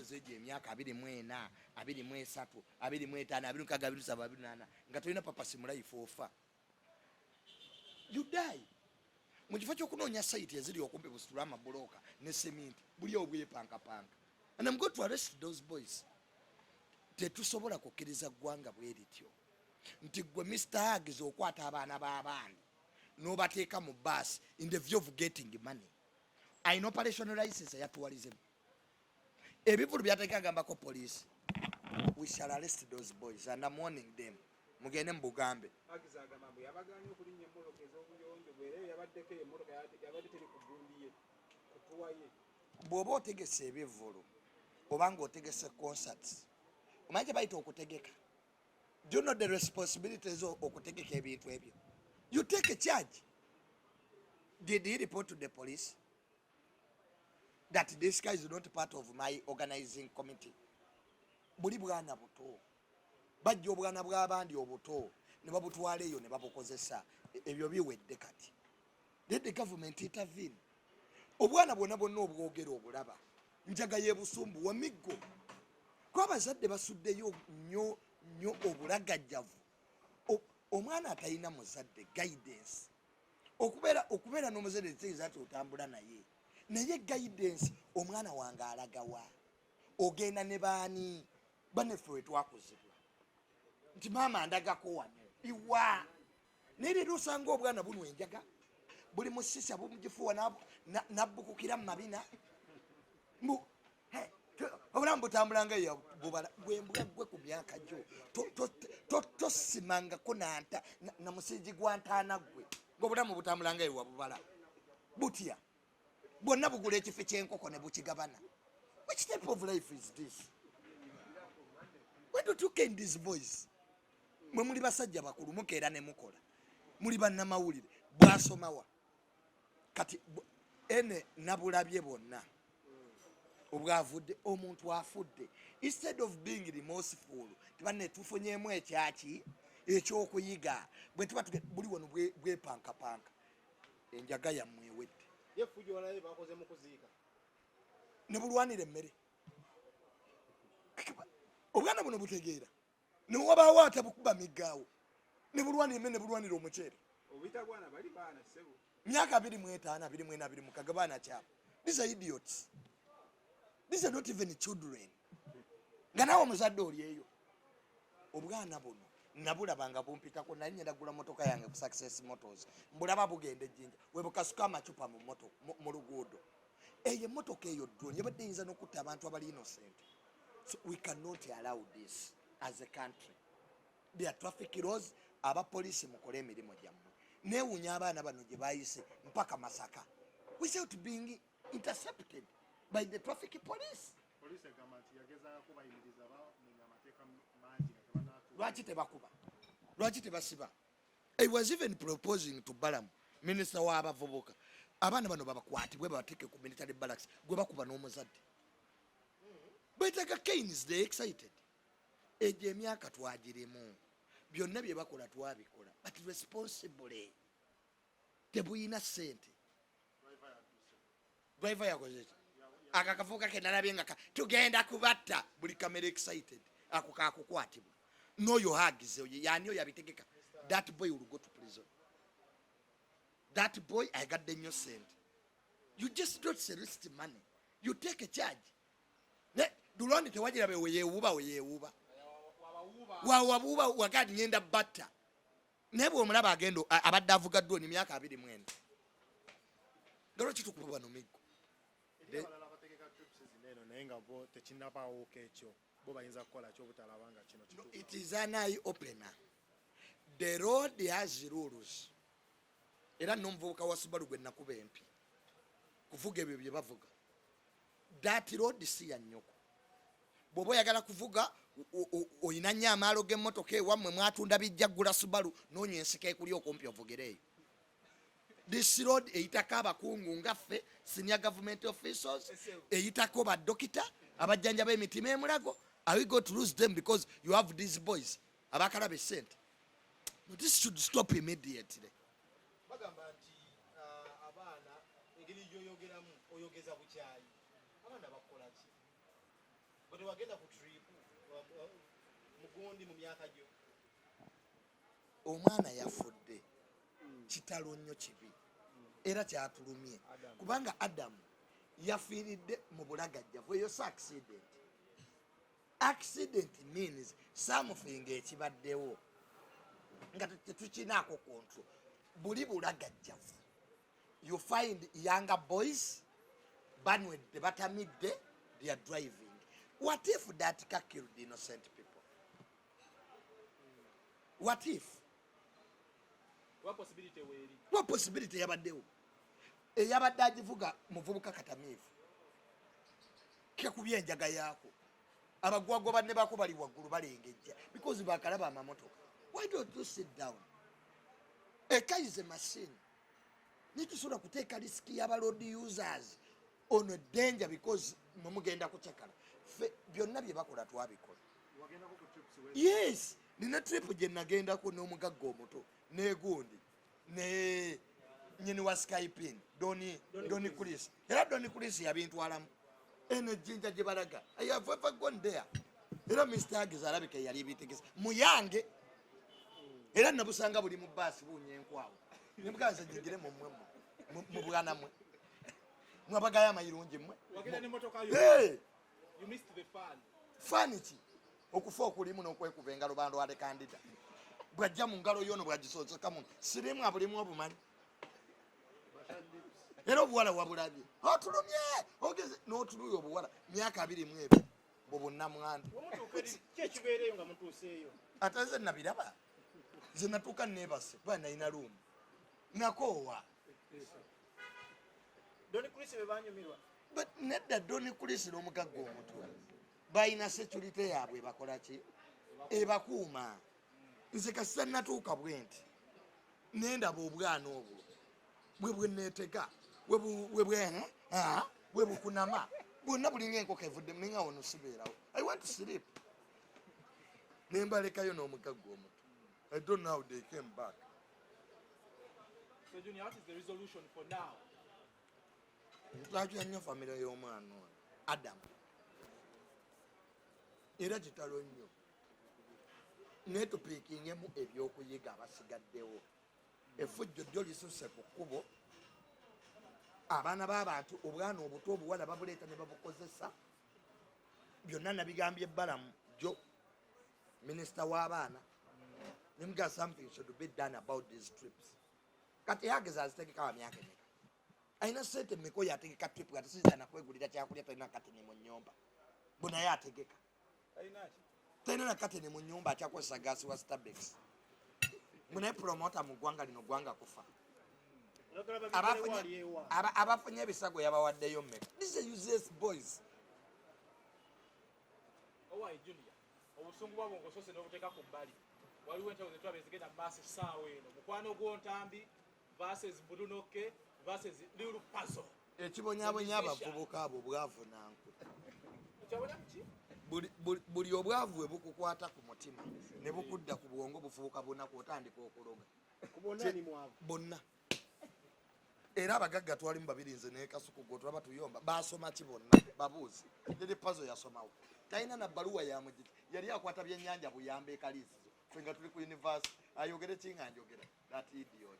omuzeeji emyaka 24, 23, 25, 26, 27, 28 nga tolina papa simulayifu ofa. You die. Mu kifo ky'okunoonya sayiti eziri okumpi busitula amabulooka ne seminti buli obwepankapanka. And I'm going to arrest those boys. Tetusobola kukkiriza ggwanga bwe lityo nti gwe Mr. Hugs okwata abaana b'abandi n'obateeka mu bus in the view of getting money. Ayina operation license eyatuwalizemu. Ebivulu byateekagambako police. We shall arrest those boys and I'm warning them. Mugende mu Bugambe. Bw'oba otegese ebivulu obanga otegese concerts omanyi kye bayita okutegeka. Do you know the responsibilities of okutegeka ebintu ebyo? You take a charge. Did he report to the police that this guy is not part of my organizing committee? Buli bwana buto bajja obwana bw'abandi obuto ne babutwala eyo ne babukozesa ebyo biwedde kati. Let the government intervene. Obwana bwonna bwonna obwogera obulaba njaga y'ebusumbu wa miggo kuba abazadde basuddeyo nnyo obulagajjavu. Omwana atalina muzadde guidance okubeera n'omuzadde tegeeza nti otambula naye guidance. Omwana wange alagawa ogenda ne baani baneffe we twakuzibwa nti maama andagako wano iwa naye leero osanga obwana buno enjaga buli musisa bumugifuwa nabbukukira mu mabina obulamu butambula nga bubala bwembwa gwe ku myaka gyo tosimangako na musiji gwa ntaana gwe ng'obulamu butambula nga ewa bubala butya bwonna bugula ekifo ky'enkoko ne bukigabana. Which type of life is this? Why don't you ken these boys? Mwe muli basajja bakulu mukeera ne mukola muli bannamawulire bwasomawa kati ene nabulabye bonna obwavudde omuntu afudde. Instead of being remorseful tibanne tufunyeemu ekyaki ekyokuyiga bwe tuba buli wano bwepankapanka enjaga yammwe ewedde ne bulwanira emmere. Obwana buno butegeera ne wabaawo atabukuba miggaawo ne bulwanira emmere ne bulwanira omuceere. Myaka 25, 24, 26 baana kyabo. These are idiots. These are not even children. Nga naawe omuzadde oli eyo obwana buno nabulabanga bumpitako naye nyenda gula motoka yange ku Success Motors mbulaba bugenda ejjinja webukasuka amacupa mu luguudo. Eyo emmotoka eyo drone yabadde yinza n'okutta abantu abali innocent. So we cannot allow this as a country. There are traffic laws. Aba police mukole emirimu gyammwe. Neewuunya abaana bano gye bayise mpaka Masaka without being intercepted by the traffic police. Lwaki tebakuba? Lwaki tebasiba? I was even proposing to Balaam, minister w'abavubuka, abaana bano babakwatibwe babateeke ku military barracks gwe bakuba n'omuzadde. Beetaga Keynes they excited. Egyo emyaka twagirimu byonna bye bakola twabikola but responsibly. Tebuyina ssente. Driver yakoze akakavuka ke nalabye nga tugenda kubatta buli kamera excited ako kakukwatibwa. Know your Hugs yani oyo yabitegeka. That boy will go to prison. That boy I got the new cent. You just don't solicit money. You take a charge. Duloni tewagira be weyewuba. Wawabuba wakati ngenda batta. Nebo omulaba agendo abadde avuga ddoni myaka 24. Ngalo kitukuba no migo. It is an eye opener. The road has rules. Era nomvuka wa Subaru gwe nakuba empi. Kuvuga ebyo bye bavuga. That road si ya nnyoko. Bobo yagala kuvuga oyina nnyo amaalo g'emmotoka ewammwe mwatunda bijjaggula Subaru n'onywa ensika ekuli okumpi ovugereeyo. This road eyitako abakungu ngaffe senior government officials eyitako baddokita abajjanjaba emitima emulago. Are we going to lose them because you have these boys abakalaba essente? This should stop immediately. Bagamba nti abaana engeri gy'oyogeramu oyogeza bukyayi. Abaana bakola ki? wagenda ku trip mugundi mu myaka gyo omwana yafudde kitalo nnyo kibi era kyatulumye kubanga Adamu yafiiridde mu bulagajjavu eyo si accident. Accident means something ekibaddewo nga tetukinaako control. Buli bulagajjavu you find younger boys banwedde batamidde they are driving. What if that car killed innocent people? What if? What possibility yabaddewo eyabadde agivuga muvubuka katamiivu kekubya enjaga yaako abagwago banne baako bali waggulu balengejja because bakalaba amamotoka. Why don't you sit down? A car is a machine. Nitusobola kuteeka risiki y'aba road users on a danger because mumugenda kucakala byonna bye bakola twabikola. Yes, nina trip gye nagendako n'omugagga omuto n'egundi ne nyini wa Skyping Doni Chris era Doni Chris yabintwalamu eno jinja gye balaga I have ever gone there era Mr. Hugs alabika yali bitegesa muyange era nabusanga buli mu basi bunye enkwawo nemukaza jingire mu bwana mwe mwabagaya amayirungi mwe wagenda ne motoka yo. Hey, you missed the fun ki okufa okulimu n'okwekuba engalo bandu ale kandida bwajja mu ngalo yono bwagisozeka mu sirimu abulimu obumanyi era obuwala wabulabye otulumye ogeze n'otuluyo obuwala myaka 22 bubunna mwandu kyekibeereyo nga mutuuseeyo ate ze nabiraba ze natuuka neebase kuba nalina luumu nakoowa Doni Chris be banyumirwa nedda Doni Chris n'omugagga omutwe balina security yaabwe bakola ki ebakuuma. Nze kasita natuuka bwenti nendaba obwana obwo bwe neeteka bwe bukunama bwonna bulinga enkoko evudde ninga wono sibeerawo. I want to sleep. Nembalekayo n'omugagga omuto. I don't know how they came back. So Junior, what is the resolution for now? Ntwakira nnyo famire y'omwana ono Adamu era kitalo nnyo naye tupiikingemu ebyokuyiga abasigaddewo. Effujjo ddyo lisusse ku kkubo abaana b'abantu obwana obuto obuwala babuleeta ne babukozesa byonna nabigambye ebbalamu jjo minisita w'abaana nemuga something should be done about these trips. Kati yageza azitegeka wa myaka emeka ayina sente mmeka oyo ategeka trip kati sizana kwegulira kyakulya talina katene mu nnyumba bunaye ategeka talina na katene mu nnyumba akyakozesa gaasi wa Starbucks bunaye promota mu ggwanga lino ggwanga kufa abafunye ebisago yabawaddeyo mmeka. This is useless boys. Owaye Junior obusungu bwabo ngosose n'obuteeka ku bbali waliwo entawo zetwaba ezigenda mu maaso essaawa eno mukwano gw'ontambi versus Budunoke versus Little Puzzle. Ekibonyabonya abavubuka abo bwavu nanku buli obwavu bwe bukukwata ku mutima ne bukudda ku bwongo bufuuka bunaku otandika okuloga bonna. Era abagagga twalimu babiri nze n'ekasuku gwo tulaba tuyomba basoma ki bonna babuuzi Little Puzzle yasomawo talina na bbaluwa yamugiti yali akwata byennyanja buyamba ekaliisizo ffe nga tuli ku univesity ayogere ki nga njogera that idiot.